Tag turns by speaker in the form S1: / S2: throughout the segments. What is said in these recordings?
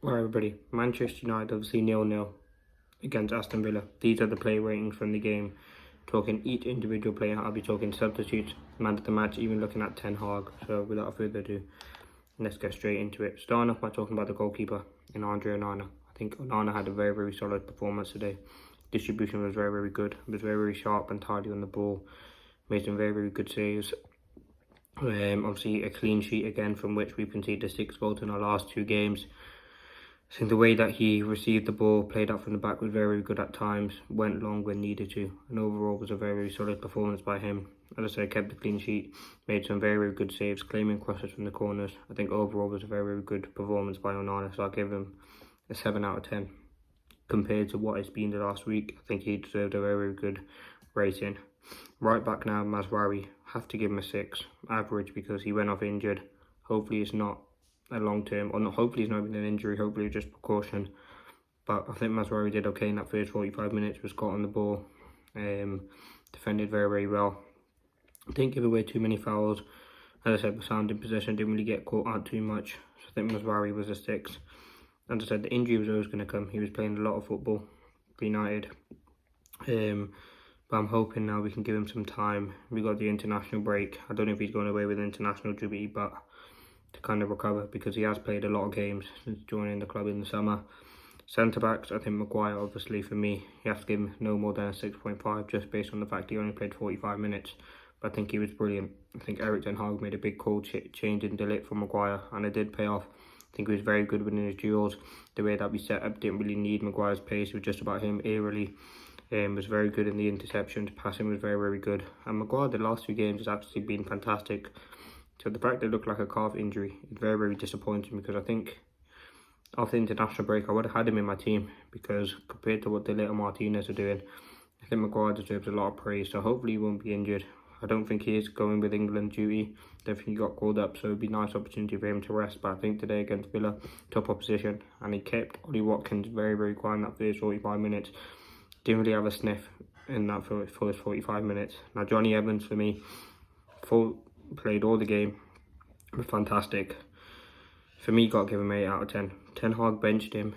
S1: Right, everybody. Manchester United obviously 0-0 against Aston Villa. These are the player ratings from the game. Talking each individual player, I'll be talking substitutes, man of the match, even looking at Ten Hag. So without further ado, let's get straight into it. Starting off by talking about the goalkeeper in Andre Onana. I think Onana had a very solid performance today. Distribution was very good. Was very sharp and tidy on the ball. Made some very good saves. Obviously a clean sheet again, from which we've conceded 6 goals in our last 2 games. I think the way that he received the ball, played out from the back, was very good at times, went long when needed to, and overall was a very solid performance by him. As I said, kept the clean sheet, made some very good saves, claiming crosses from the corners. I think overall was a very good performance by Onana, so I'll give him a 7 out of 10. Compared to what it's been the last week, I think he deserved a very good rating. Right back now, Mazraoui, have to give him a 6, average, because he went off injured. Hopefully it's not a long term, or not, hopefully it's not even an injury, hopefully just precaution. But I think Mazraoui did okay in that first 45 minutes, was caught on the ball, defended very well. Didn't give away too many fouls. As I said, was sound in possession, didn't really get caught out too much. So I think Mazraoui was a 6. As I said, the injury was always going to come. He was playing a lot of football for United. But I'm hoping now we can give him some time. We got the international break. I don't know if he's going away with international duty, but to kind of recover, because he has played a lot of games since joining the club in the summer. Centre backs, I think Maguire, obviously for me, you have to give him no more than a 6.5, just based on the fact he only played 45 minutes. But I think he was brilliant. I think Erik ten Hag made a big call changing De Ligt for Maguire, and it did pay off. I think he was very good within his duels. The way that we set up didn't really need Maguire's pace, it was just about him aerially. Was very good in the interceptions, passing was very good. And Maguire, the last 2 games, has actually been fantastic. So the fact that it looked like a calf injury is very disappointing, because I think after the international break I would have had him in my team, because compared to what De Ligt and Martinez are doing, I think Maguire deserves a lot of praise. So hopefully he won't be injured. I don't think he is going with England duty. I don't think he got called up, so it would be a nice opportunity for him to rest. But I think today against Villa, top opposition, and he kept Ollie Watkins very quiet in that first 45 minutes. Didn't really have a sniff in that first 45 minutes. Now Johnny Evans, for me, played all the game, was fantastic. For me, got to give him 8 out of 10. Ten Hag benched him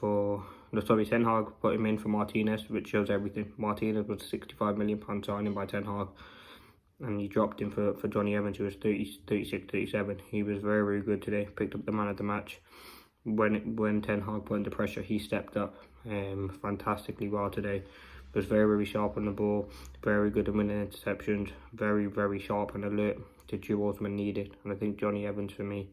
S1: Ten Hag put him in for Martinez, which shows everything. Martinez was a £65 million signing by Ten Hag, and he dropped him for Johnny Evans, who was 36, 37. He was very good today, picked up the man of the match. When Ten Hag put under pressure, he stepped up fantastically well today. Was very sharp on the ball, very good at winning interceptions, very sharp and alert to duels when needed. And I think Johnny Evans, for me,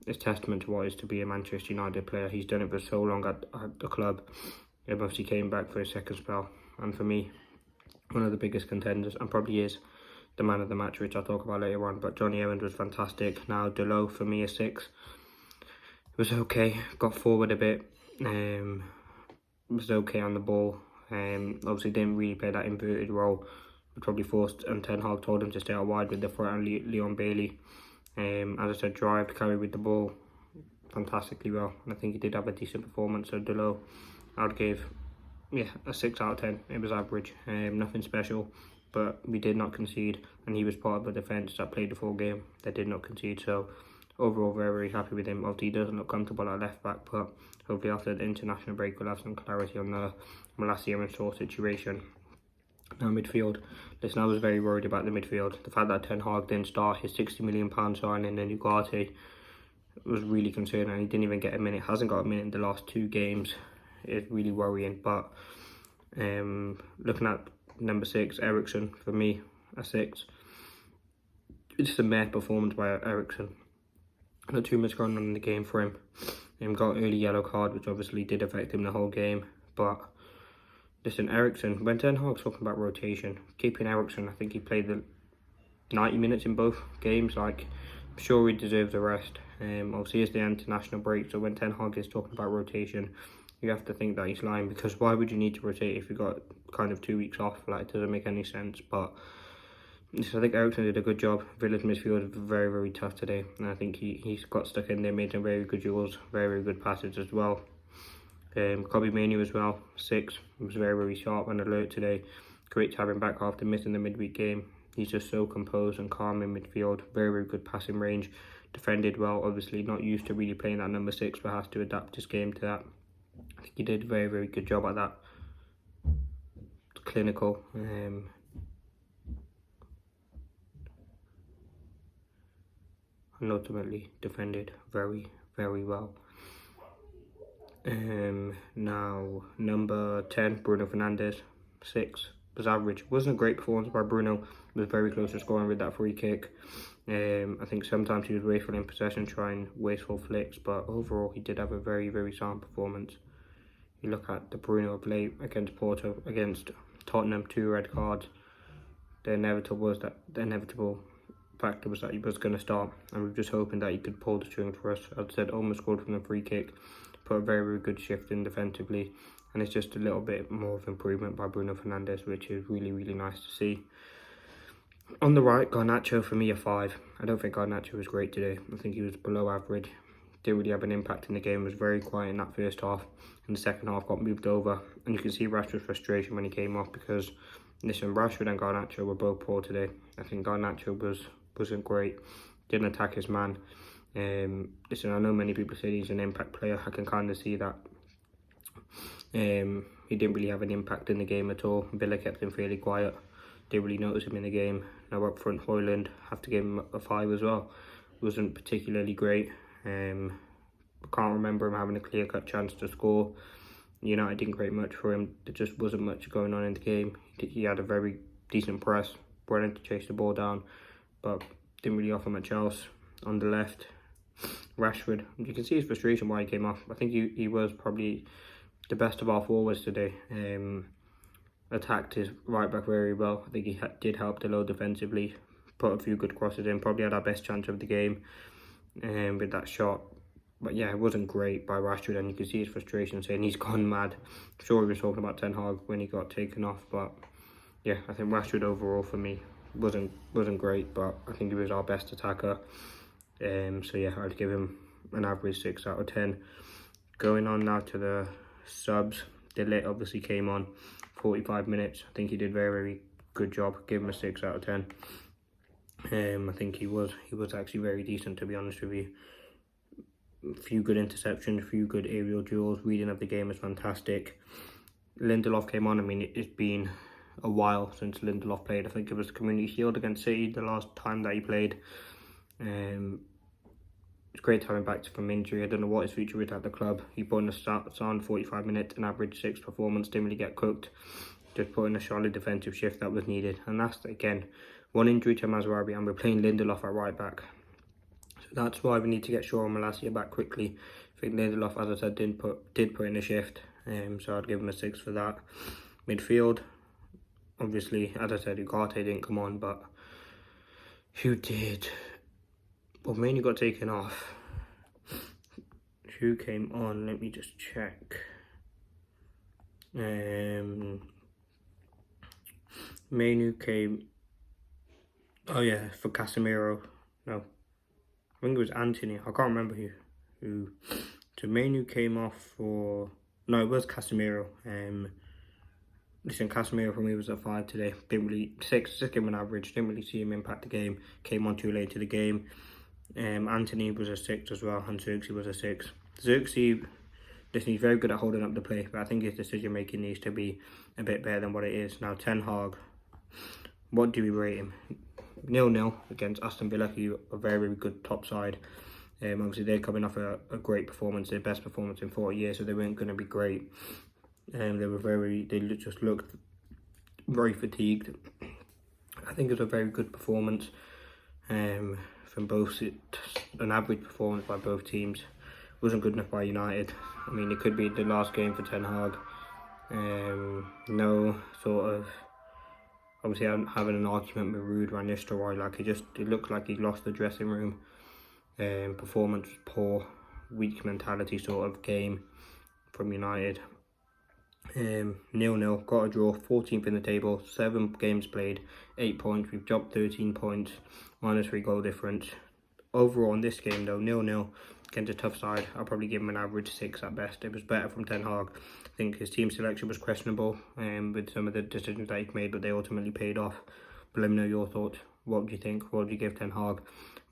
S1: is testament to what it is to be a Manchester United player. He's done it for so long at the club. He obviously came back for his second spell, and for me, one of the biggest contenders, and probably is the man of the match, which I'll talk about later on. But Johnny Evans was fantastic. Now Delo, for me, is 6. It was okay, got forward a bit, was okay on the ball. Obviously didn't really play that inverted role, probably forced, and Ten Hag told him to stay out wide with the threat and Leon Bailey. As I said, drive, carry with the ball fantastically well, and I think he did have a decent performance. So Delo, I would give a 6 out of 10. It was average, nothing special, but we did not concede, and he was part of the defence that played the full game that did not concede. So overall, very happy with him. Obviously, he doesn't look comfortable at left back, but hopefully after the international break we'll have some clarity on the Malacia and Shaw situation. Now midfield. Listen, I was very worried about the midfield. The fact that Ten Hag didn't start his £60 million signing in Ugarte was really concerning, and he didn't even get a minute. Hasn't got a minute in the last 2 games. It's really worrying. But looking at number 6, Eriksen, for me, a 6. It's just a meh performance by Eriksen. Not too much going on in the game for him. Got an early yellow card, which obviously did affect him the whole game. But listen, Eriksen, when Ten Hag's talking about rotation, keeping Eriksen, I think he played the 90 minutes in both games. Like, I'm sure he deserves a rest. Obviously it's the international break, so when Ten Hag is talking about rotation, you have to think that he's lying, because why would you need to rotate if you got kind of 2 weeks off? Like, it doesn't make any sense. But so I think Eriksen did a good job. Villa's midfield was very tough today, and I think he's got stuck in there, made some very good duels, very good passes as well. Kobe Mainoo as well, 6. He was very sharp and alert today. Great to have him back after missing the midweek game. He's just so composed and calm in midfield. Very good passing range. defended well. Obviously not used to really playing that number 6, but has to adapt his game to that. I think he did a very, very good job at that. Clinical. And ultimately defended very, very well. Now number 10, Bruno Fernandes, 6, was average. Wasn't a great performance by Bruno. Was very close to scoring with that free kick. I think sometimes he was wasteful in possession, trying wasteful flicks, but overall he did have a very, very sound performance. You look at the Bruno of late against Porto, against Tottenham, 2 red cards. The inevitable factor was that he was going to start, and we were just hoping that he could pull the strings for us. As I said, almost scored from the free kick, put a very, very good shift in defensively, and it's just a little bit more of improvement by Bruno Fernandes, which is really, really nice to see. On the right, Garnacho, for me, a 5. I don't think Garnacho was great today. I think he was below average. Didn't really have an impact in the game. Was very quiet in that first half. In the second half, got moved over, and you can see Rashford's frustration when he came off, because listen, Rashford and Garnacho were both poor today. I think Garnacho wasn't great. Didn't attack his man. Listen, I know many people say he's an impact player. I can kind of see that. He didn't really have an impact in the game at all. Villa kept him fairly quiet. Didn't really notice him in the game. Now up front, Højlund, have to give him a 5 as well. Wasn't particularly great. I can't remember him having a clear-cut chance to score. United didn't create much for him. There just wasn't much going on in the game. He had a very decent press, brilliant to chase the ball down, but didn't really offer much else. On the left, Rashford, you can see his frustration why he came off. I think he was probably the best of our forwards today. Attacked his right back very well. I think he did help the low defensively, put a few good crosses in, probably had our best chance of the game with that shot. But yeah, it wasn't great by Rashford, and you can see his frustration, saying he's gone mad. I'm sure he was talking about Ten Hag when he got taken off, but yeah, I think Rashford overall for me wasn't great, but I think he was our best attacker. So yeah, I'd give him an average 6 out of 10. Going on now to the subs, De Ligt obviously came on 45 minutes. I think he did a very, very good job. Give him a 6 out of 10. I think he was actually very decent, to be honest with you. A few good interceptions, a few good aerial duels. Reading of the game was fantastic. Lindelof came on. I mean, it's been a while since Lindelof played. I think it was the Community Shield against City the last time that he played. It's great to have him back from injury. I don't know what his future is at the club. He put in a sound 45 minutes, an average 6 performance. Didn't really get cooked. Just put in a solid defensive shift that was needed. And that's, again, one injury to Mazraoui, and we're playing Lindelof at right back. So that's why we need to get Shaw and Malacia back quickly. I think Lindelof, as I said, did put in a shift. So I'd give him a 6 for that. Midfield, obviously, as I said, Ugarte didn't come on, but who did? Well, mainly got taken off. Who came on? Let me just check. Manu came. Oh yeah, for Casemiro. No, I think it was Anthony. I can't remember who. So Manu came off for. No, it was Casemiro. Listen, Casemiro for me was a 5 today. Didn't really 6. Just give him an average. Didn't really see him impact the game. Came on too late to the game. Anthony was a 6 as well, and Xerxes was a 6. Xerxes, listen, he's very good at holding up the play, but I think his decision making needs to be a bit better than what it is. Now, Ten Hag, what do we rate him? 0-0 against Aston Villa, who are a very, very good top side. Obviously, they're coming off a great performance, their best performance in 40 years, so they weren't going to be great. They just looked very fatigued. I think it was a very good performance. From both, an average performance by both teams. Wasn't good enough by United. I mean, it could be the last game for Ten Hag. No sort of, obviously I'm having an argument with Ruud van Nistelrooy. Like, it looked like he lost the dressing room. Performance was poor, weak mentality sort of game from United. 0-0, got a draw, 14th in the table, 7 games played, 8 points. We've dropped 13 points, -3 goal difference. Overall in this game though, 0-0 against a tough side. I'll probably give him an average 6 at best. It was better from Ten Hag. I think his team selection was questionable with some of the decisions that he made, but they ultimately paid off. But let me know your thoughts. What do you think? What would you give Ten Hag?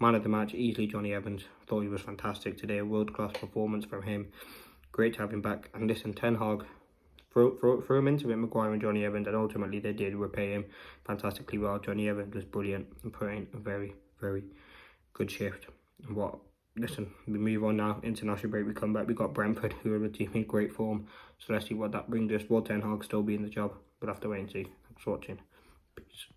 S1: Man of the match, easily Johnny Evans. Thought he was fantastic today. A world-class performance from him. Great to have him back. And listen, Ten Hag, throw him into it, Maguire and Johnny Evans, and ultimately they did repay him fantastically well. Johnny Evans was brilliant and put in a very, very good shift. Listen, we move on now. International break, we come back. We got Brentford, who are a team in great form. So let's see what that brings us. Will Ten Hag still be in the job? We'll have to wait and see. Thanks for watching. Peace.